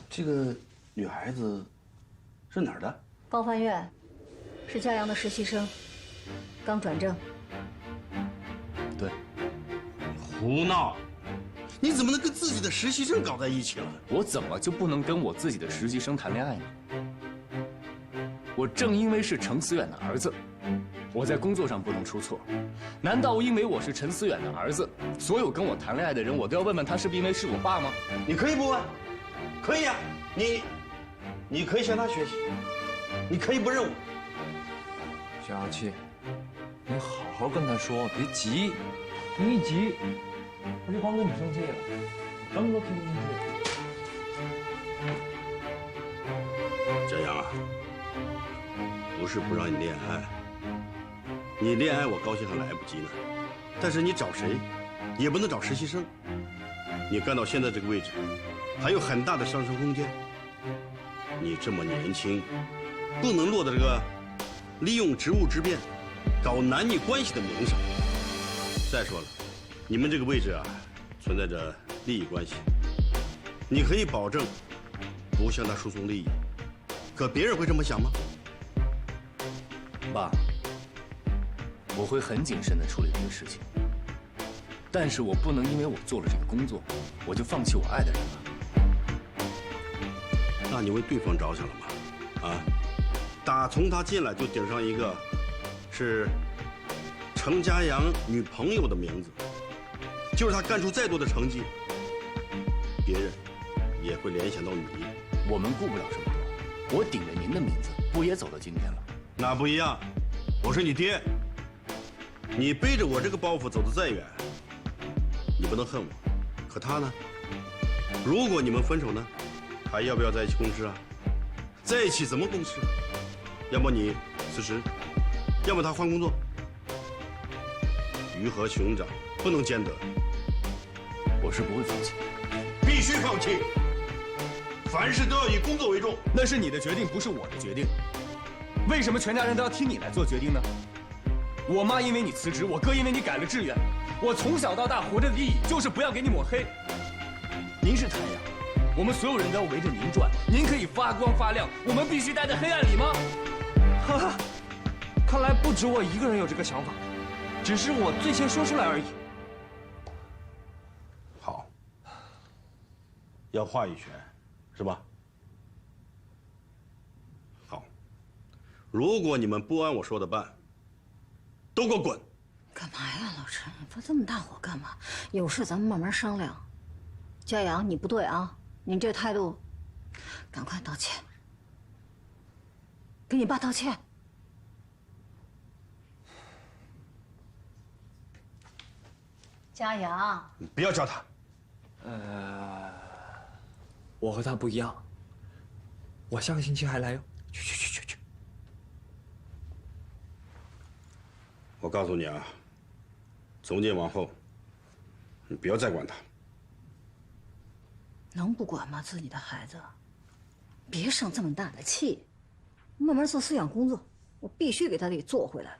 这个女孩子是哪儿的？高翻院，是佳阳的实习生，刚转正。对。胡闹！你怎么能跟自己的实习生搞在一起了？我怎么就不能跟我自己的实习生谈恋爱呢？我正因为是程思远的儿子，我在工作上不能出错。难道因为我是陈思远的儿子，所有跟我谈恋爱的人，我都要问问他是不是因为是我爸吗？你可以不问，可以呀，你可以向他学习，你可以不认我。小小气，你好好跟他说，别急，你一急，他就光跟你生气了，什么都听不进去。佳阳啊，不是不让你恋爱，你恋爱我高兴还来不及呢，但是你找谁，也不能找实习生。你干到现在这个位置，还有很大的上升空间。你这么年轻，不能落到这个利用职务之便，搞男女关系的名上。再说了，你们这个位置啊，存在着利益关系。你可以保证不向他输送利益，可别人会这么想吗？爸，我会很谨慎地处理这个事情，但是我不能因为我做了这个工作，我就放弃我爱的人了。那你为对方着想了吗？啊，打从他进来就顶上一个是程家阳女朋友的名字，就是他干出再多的成绩，别人也会联想到你。我们顾不了这么多，我顶着您的名字，不也走到今天了？那不一样，我是你爹，你背着我这个包袱走得再远，你不能恨我，可他呢？如果你们分手呢，还要不要在一起共事啊？在一起怎么共事？要么你辞职，要么他换工作。鱼和熊掌不能兼得。我是不会放弃，必须放弃。凡事都要以工作为重。那是你的决定，不是我的决定。为什么全家人都要听你来做决定呢？我妈因为你辞职，我哥因为你改了志愿。我从小到大活着的意义就是不要给你抹黑。您是太阳，我们所有人都要围着您转，您可以发光发亮，我们必须待在黑暗里吗？哈哈，看来不止我一个人有这个想法，只是我最先说出来而已。好，要话语权，是吧？好，如果你们不按我说的办，都给我滚！干嘛呀，老陈？你发这么大火干嘛？有事咱们慢慢商量。佳阳，你不对啊！你这态度，赶快道歉，给你爸道歉。佳阳，你不要叫他。我和他不一样。我下个星期还来哟。去。我告诉你啊，从今往后，你不要再管他。能不管吗？自己的孩子，别生这么大的气，慢慢做思想工作。我必须给他给做回来了。